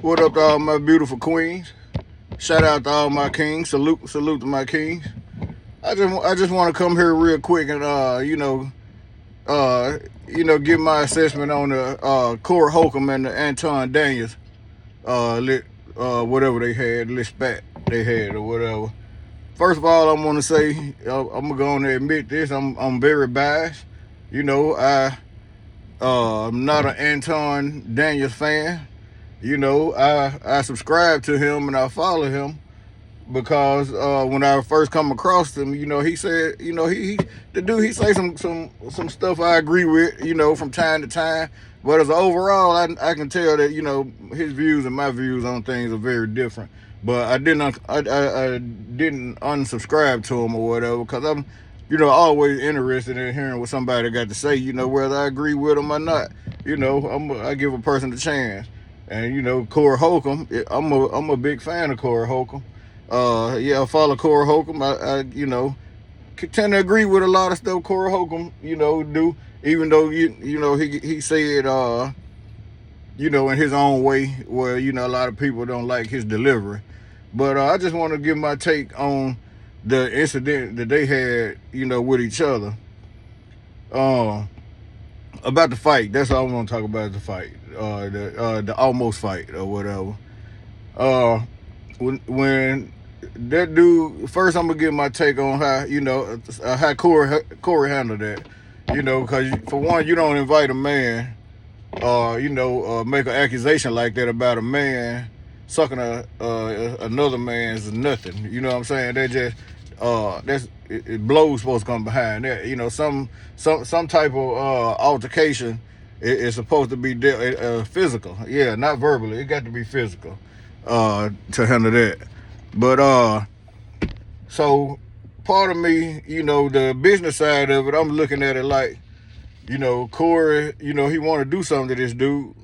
What up to all my beautiful queens? Shout out to all my kings. Salute to my kings. I just want to come here real quick and uh give my assessment on the Corey Holcomb and the Anton Daniels lit whatever they had, lit spat they had or whatever. First of all, I'm gonna say I'm gonna go on and admit this. I'm very biased. I'm not an Anton Daniels fan. I subscribe to him and I follow him because when I first come across him, he said, he the dude he say some stuff I agree with, from time to time. But as overall, I can tell that his views and my views on things are very different. But I didn't unsubscribe to him or whatever because I'm always interested in hearing what somebody got to say. Whether I agree with him or not. I give a person a chance. And Corey Holcomb, I'm a big fan of Corey Holcomb. Yeah, I follow Corey Holcomb. I tend to agree with a lot of stuff Corey Holcomb, do. Even though he said in his own way where a lot of people don't like his delivery. But I just want to give my take on the incident that they had, with each other. Uh, about the fight. That's all I want to talk about is the fight. The almost fight or whatever. Uh, when that dude first, I'm gonna give my take on how Corey handled that. Because for one, you don't invite a man, make an accusation like that about a man sucking another man's nothing. You know what I'm saying? They just it blows supposed to come behind that. Some type of altercation is supposed to be physical. Yeah, not verbally. It got to be physical to handle that. But so part of me, the business side of it, I'm looking at it like, Corey, he want to do something to this dude,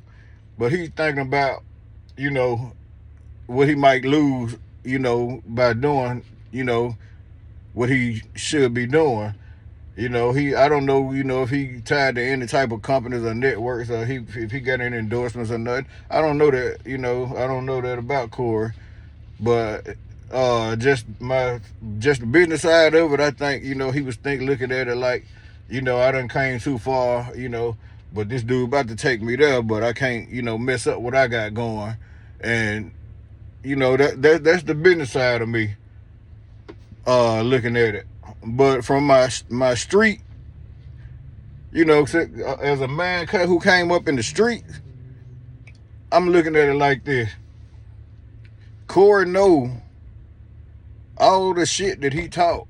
but he's thinking about, you know, what he might lose, by doing, what he should be doing. I don't know, if he tied to any type of companies or networks or if he got any endorsements or nothing. I don't know that, I don't know that about Corey. But just the business side of it, I think, he was looking at it like, I done came too far, but this dude about to take me there, but I can't, mess up what I got going. And, that's the business side of me looking at it. But from my street, as a man who came up in the streets, I'm looking at it like this. Corey know all the shit that he taught.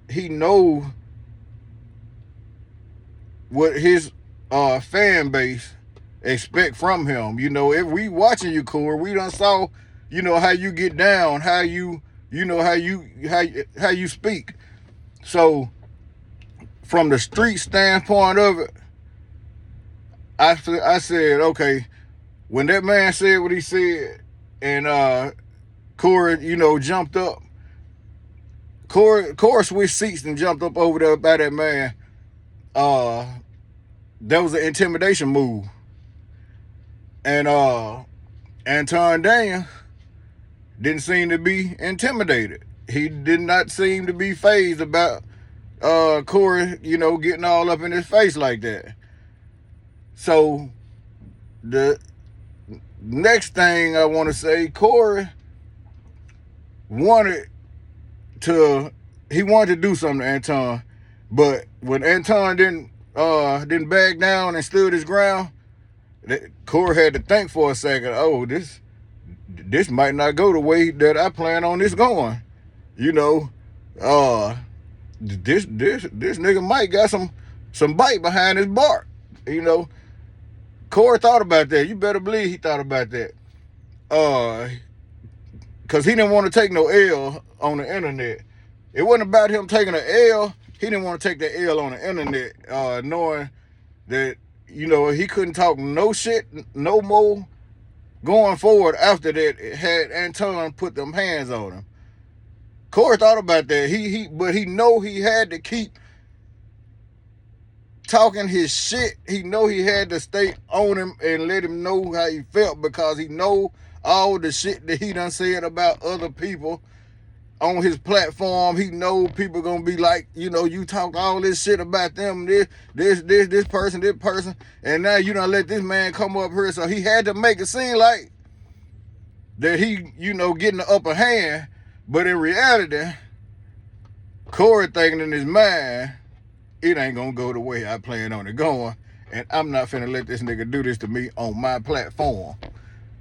He know what his fan base expect from him. If we watching you, Corey, we done saw, how you get down, how you how you speak. So from the street standpoint of it, I said, okay, when that man said what he said, and Corey, jumped up. Corey switched seats and jumped up over there by that man. That was an intimidation move. And Anton Daniel didn't seem to be intimidated. He did not seem to be fazed about Corey, getting all up in his face like that. So the next thing I want to say, Corey wanted to do something to Anton, but when Anton didn't back down and stood his ground, Corey had to think for a second. Oh, this might not go the way that I plan on this going. This nigga Mike got some bite behind his bark. Corey thought about that. You better believe he thought about that. Because he didn't want to take no L on the internet. It wasn't about him taking an L. He didn't want to take the L on the internet, knowing that, he couldn't talk no shit no more going forward after that had Anton put them hands on him. Corey thought about that. But he know he had to keep talking his shit. He know he had to stay on him and let him know how he felt, because he know all the shit that he done said about other people on his platform. He know people gonna be like, you talked all this shit about them, this person, and now you done let this man come up here. So he had to make it seem like that he, getting the upper hand. But in reality, Corey thinking in his mind, it ain't gonna go the way I plan on it going, and I'm not finna let this nigga do this to me on my platform.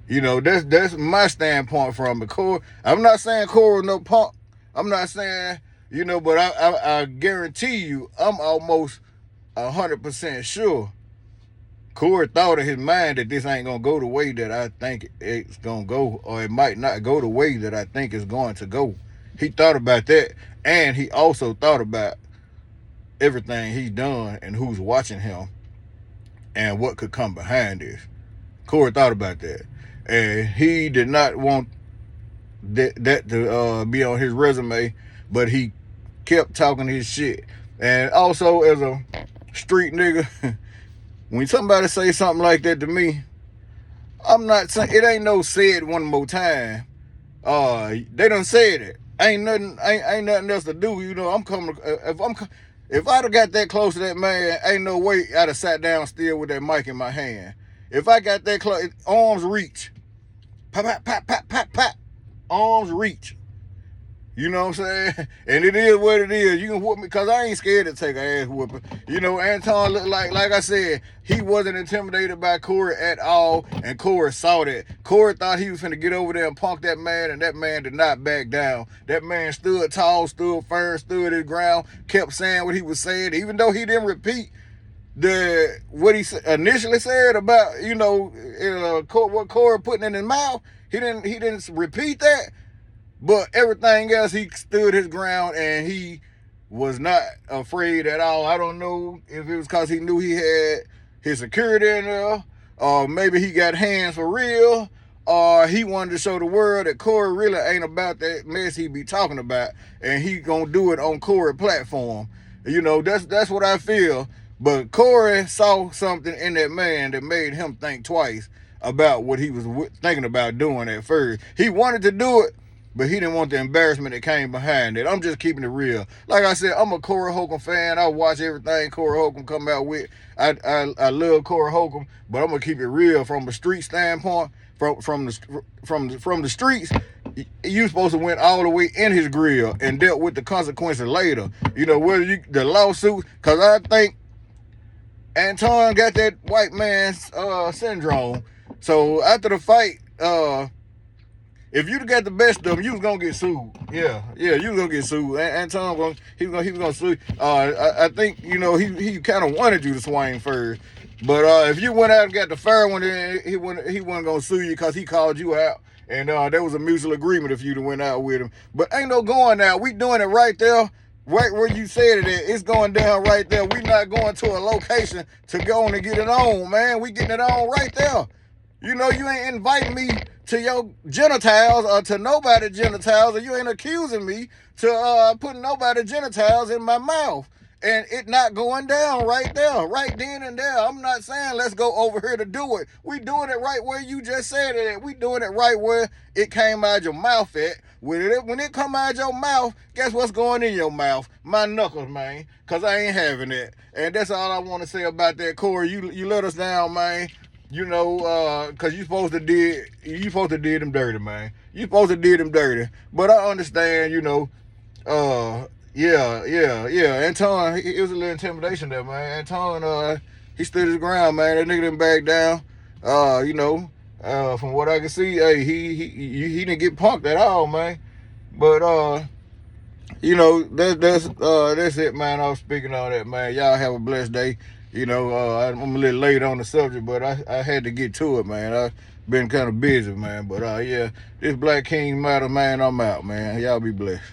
That's my standpoint from it. Corey, I'm not saying Corey no punk. I'm not saying, but I guarantee you, I'm almost 100% sure Corey thought in his mind that this ain't gonna go the way that I think it's gonna go, or it might not go the way that I think it's going to go. He thought about that, and he also thought about everything he's done and who's watching him and what could come behind this. Corey thought about that, and he did not want that to be on his resume, but he kept talking his shit. And also, as a street nigga, when somebody say something like that to me, I'm not saying it ain't no say it one more time. They done said it. Ain't nothing else to do. I'm coming. If I'd have got that close to that man, ain't no way I'd have sat down still with that mic in my hand. If I got that close, arms reach, pop, pop, pop, pop, pop, pop, arms reach. You know what I'm saying? And it is what it is. You can whoop me, because I ain't scared to take an ass whooping. Anton looked like I said, he wasn't intimidated by Corey at all, and Corey saw that. Corey thought he was finna get over there and punk that man, and that man did not back down. That man stood tall, stood firm, stood his ground, kept saying what he was saying, even though he didn't repeat what he initially said about, what Corey putting in his mouth. He didn't repeat that. But everything else, he stood his ground, and he was not afraid at all. I don't know if it was because he knew he had his security in there, or maybe he got hands for real, or he wanted to show the world that Corey really ain't about that mess he be talking about, and he gonna do it on Corey's platform. That's what I feel. But Corey saw something in that man that made him think twice about what he was thinking about doing at first. He wanted to do it, but he didn't want the embarrassment that came behind it. I'm just keeping it real. Like I said, I'm a Corey Holcomb fan. I watch everything Corey Holcomb come out with. I love Corey Holcomb, but I'm gonna keep it real from a street standpoint. From the streets, you supposed to went all the way in his grill and dealt with the consequences later. Whether the lawsuit, because I think Anton got that white man's syndrome. So after the fight, if you'd got the best of him, you was gonna get sued. Yeah, you was gonna get sued. Anton, he was gonna sue. I think he kind of wanted you to swing first, but if you went out and got the fair one, then he wasn't gonna sue you because he called you out, and there was a mutual agreement if you'd went out with him. But ain't no going now. We doing it right there. Right where you said it at, it's going down right there. We not going to a location to go on and get it on, man. We getting it on right there. You ain't inviting me to your genitals or to nobody's genitals, or you ain't accusing me to putting nobody's genitals in my mouth. And it not going down right there, right then and there. I'm not saying let's go over here to do it. We doing it right where you just said it at. We doing it right where it came out your mouth at. When it come out your mouth, guess what's going in your mouth? My knuckles, man, because I ain't having it. And that's all I want to say about that, Corey. You let us down, man. Because you supposed to did them dirty, man. You supposed to did them dirty. But I understand, yeah. Anton, it was a little intimidation there, man. Anton, he stood his ground, man. That nigga didn't back down. From what I can see, hey, he didn't get punked at all, man. But that's it, man. I was speaking on that, man. Y'all have a blessed day. I'm a little late on the subject, but I had to get to it, man. I've been kind of busy, man. But yeah, this Black King Matter, man. I'm out, man. Y'all be blessed.